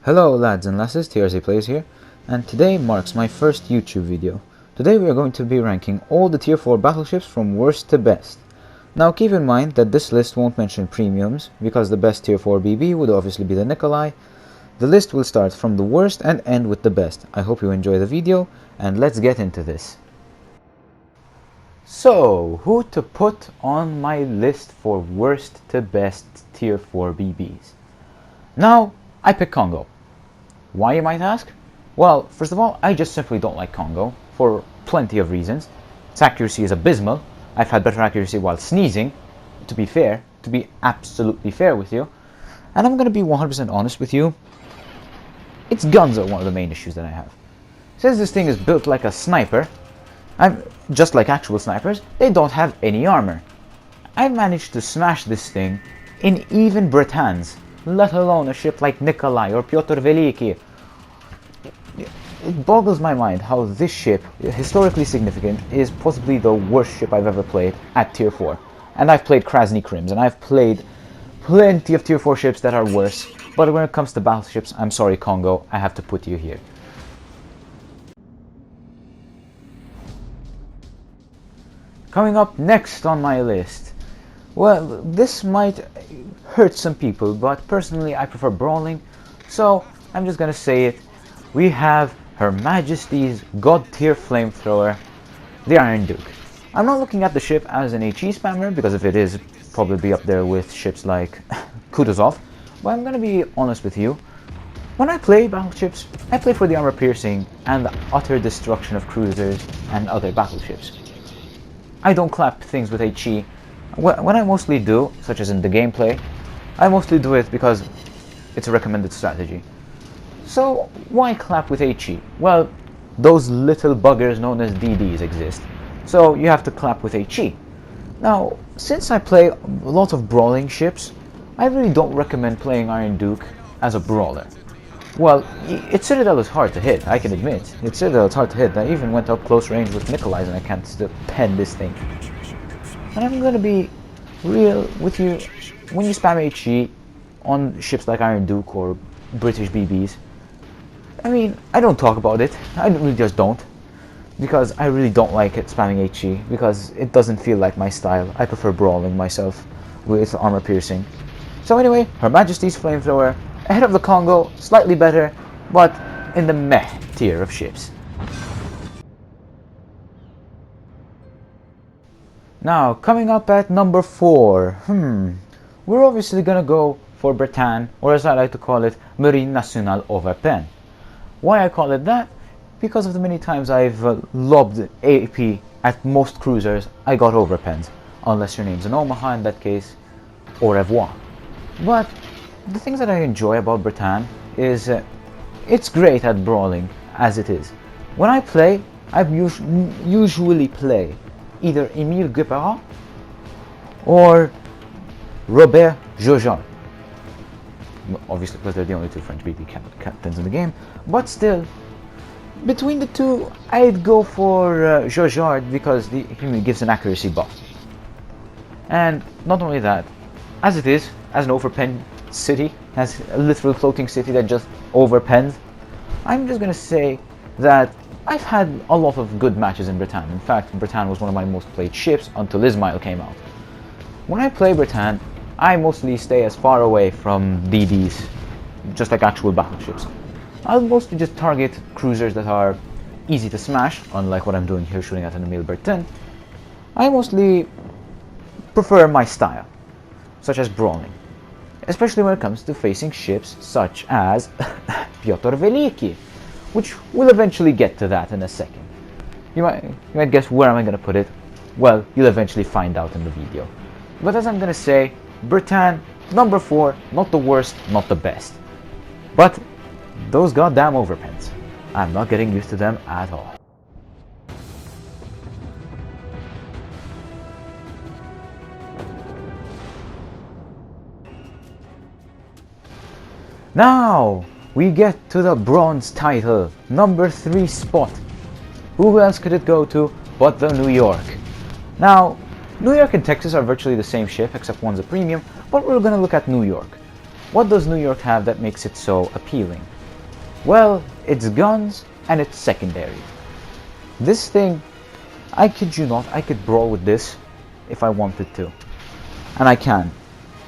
Hello lads and lasses, TRC Plays here, and today marks my first YouTube video. Today we are going to be ranking all the tier 4 battleships from worst to best. Now keep in mind that this list won't mention premiums, because the best tier 4 BB would obviously be the Nikolai. The list will start from the worst and end with the best. I hope you enjoy the video, and let's get into this. So, who to put on my list for worst to best tier 4 BBs? Now, I pick Congo. Why, you might ask? Well, first of all, I just simply don't like Congo, for plenty of reasons. Its accuracy is abysmal. I've had better accuracy while sneezing, to be absolutely fair with you. And I'm gonna be 100% honest with you. Its guns are one of the main issues that I have. Since this thing is built like a sniper, just like actual snipers, they don't have any armor. I managed to smash this thing in even Britans, let alone a ship like Nikolai or Pyotr Veliki. It boggles my mind how this ship, historically significant, is possibly the worst ship I've ever played at tier 4. And I've played Krasny Krims, and I've played plenty of tier 4 ships that are worse, but when it comes to battleships, I'm sorry Congo, I have to put you here. Coming up next on my list, well, this might hurt some people, but personally I prefer brawling, so I'm just gonna say it. We have Her Majesty's God tier flamethrower, the Iron Duke. I'm not looking at the ship as an HE spammer, because if it is, probably be up there with ships like Kutuzov, but I'm gonna be honest with you. When I play battleships, I play for the armor piercing and the utter destruction of cruisers and other battleships. I don't clap things with HE. When I mostly do, such as in the gameplay, I mostly do it because it's a recommended strategy. So why clap with HE? Well, those little buggers known as DDs exist, so you have to clap with HE. Now, since I play a lot of brawling ships, I really don't recommend playing Iron Duke as a brawler. Well, its Citadel is hard to hit, I can admit. Its Citadel is hard to hit. I even went up close range with Nikolai's and I can't still pen this thing. And I'm gonna be real with you. When you spam HE on ships like Iron Duke or British BBs, I mean, I don't talk about it. I really just don't. Because I really don't like it spamming HE, because it doesn't feel like my style. I prefer brawling myself with armor piercing. So anyway, Her Majesty's flamethrower, ahead of the Congo, slightly better, but in the meh tier of ships. Now, coming up at number 4, we're obviously gonna go for Brittany, or as I like to call it, Marine Nationale Overpen. Why I call it that? Because of the many times I've lobbed AP at most cruisers, I got overpens. Unless your name's in Omaha, in that case, au revoir. But the things that I enjoy about Brittany is it's great at brawling, as it is. When I play, I usually play either Émile Guépard or Robert Jojard. Obviously, because they're the only two French BB captains in the game, but still, between the two, I'd go for Jojard because he gives an accuracy buff. And not only that, as it is, as an overpen city, as a literal floating city that just overpens, I'm just gonna say that I've had a lot of good matches in Brittany. In fact, Brittany was one of my most played ships until Ismail came out. When I play Brittany, I mostly stay as far away from DDs, just like actual battleships. I'll mostly just target cruisers that are easy to smash, unlike what I'm doing here shooting at an Emile Bertin. I mostly prefer my style, such as brawling, especially when it comes to facing ships such as Pyotr Veliki, which we'll eventually get to that in a second. You might guess where am I going to put it? Well, you'll eventually find out in the video. But as I'm going to say, Brittany, number 4, not the worst, not the best. But those goddamn overpens, I'm not getting used to them at all. Now, we get to the bronze title, number 3 spot. Who else could it go to but the New York? Now, New York and Texas are virtually the same ship, except one's a premium, but we're gonna look at New York. What does New York have that makes it so appealing? Well, it's guns and it's secondary. This thing, I kid you not, I could brawl with this if I wanted to. And I can.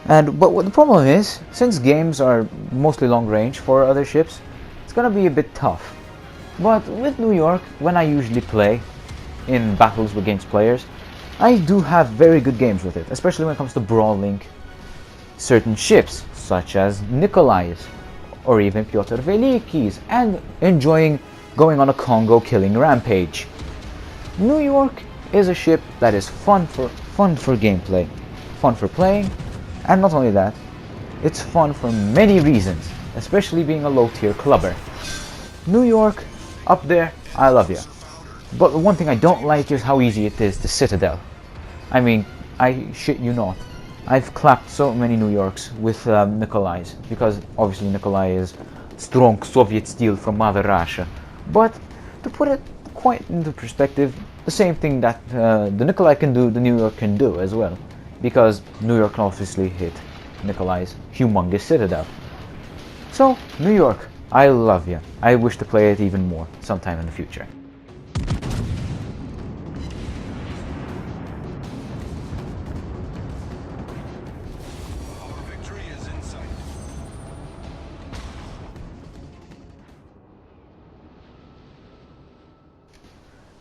But what the problem is, since games are mostly long range for other ships, it's gonna be a bit tough. But with New York, when I usually play in battles against players, I do have very good games with it, especially when it comes to brawling certain ships, such as Nikolai's, or even Pyotr Veliky's, and enjoying going on a Congo killing rampage. New York is a ship that is fun for gameplay, fun for playing, and not only that, it's fun for many reasons, especially being a low tier clubber. New York, up there, I love you. But the one thing I don't like is how easy it is to Citadel. I mean, I shit you not. I've clapped so many New Yorks with Nikolai's, because obviously Nikolai is strong Soviet steel from Mother Russia. But to put it quite into perspective, the same thing that the Nikolai can do, the New York can do as well. Because New York obviously hit Nikolai's humongous Citadel. So, New York, I love you. I wish to play it even more sometime in the future.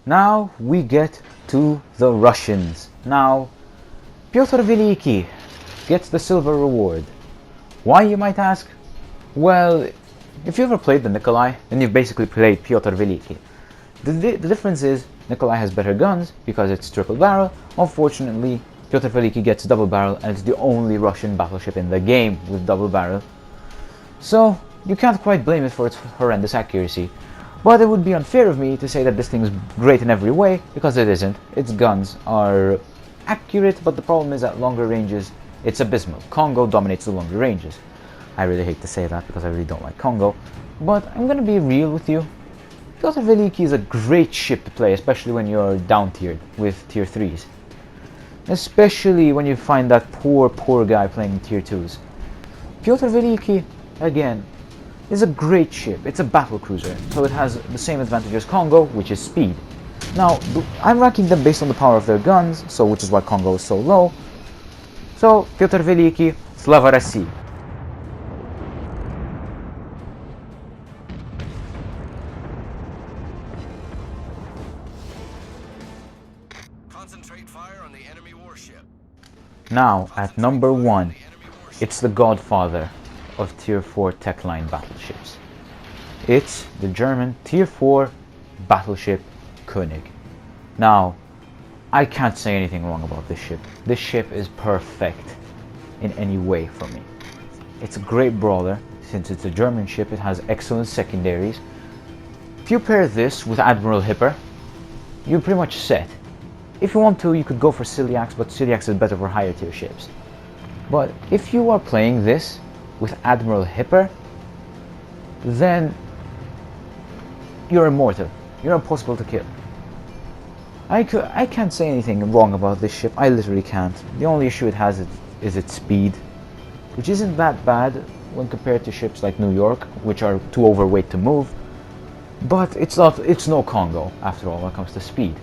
Now we get to the Russians. Now, Pyotr Veliky gets the silver reward. Why, you might ask? Well, if you ever played the Nikolai, then you've basically played Pyotr Veliky. The difference is, Nikolai has better guns because it's triple barrel. Unfortunately, Pyotr Veliky gets double barrel, and it's the only Russian battleship in the game with double barrel. So, you can't quite blame it for its horrendous accuracy. But it would be unfair of me to say that this thing is great in every way, because it isn't. Its guns are accurate, but the problem is at longer ranges, it's abysmal. Congo dominates the longer ranges. I really hate to say that because I really don't like Congo, but I'm gonna be real with you. Pyotr Veliky is a great ship to play, especially when you're down-tiered with tier 3s. Especially when you find that poor guy playing tier 2s. Pyotr Veliky, again, is a great ship. It's a battle cruiser, so it has the same advantage as Congo, which is speed. Now, I'm ranking them based on the power of their guns, so which is why Congo is so low. So, Pyotr Veliky, Slava России. Concentrate fire on the enemy warship. Now, at number 1, it's the godfather of tier 4 tech line battleships. It's the German tier 4 battleship Koenig. Now, I can't say anything wrong about this ship. This ship is perfect in any way for me. It's a great brawler. Since it's a German ship, it has excellent secondaries. If you pair this with Admiral Hipper, you're pretty much set. If you want to, you could go for Ciliax, but Ciliax is better for higher tier ships. But if you are playing this with Admiral Hipper, then you're immortal. You're impossible to kill. I can't say anything wrong about this ship. I literally can't. The only issue it has is its speed, which isn't that bad when compared to ships like New York, which are too overweight to move. But it's no Congo after all when it comes to speed.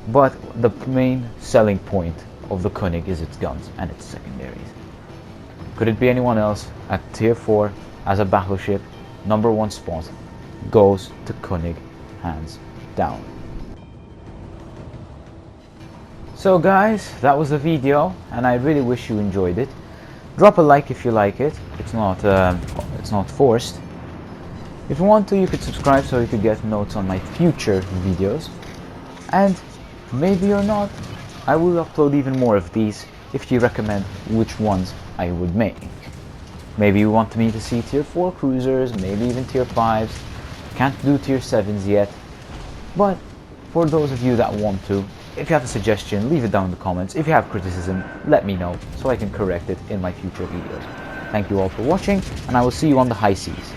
But the main selling point of the Koenig is its guns and its secondaries. Could it be anyone else at tier 4 as a battleship? Number 1 spot goes to Koenig, hands down. So guys, that was the video, and I really wish you enjoyed it. Drop a like if you like it. It's not forced. If you want to, you could subscribe so you could get notes on my future videos. And maybe or not, I will upload even more of these if you recommend which ones I would make. Maybe you want me to see tier 4 cruisers, maybe even tier 5s. Can't do tier 7s yet. But for those of you that want to, if you have a suggestion, leave it down in the comments. If you have criticism, let me know so I can correct it in my future videos. Thank you all for watching, and I will see you on the high seas.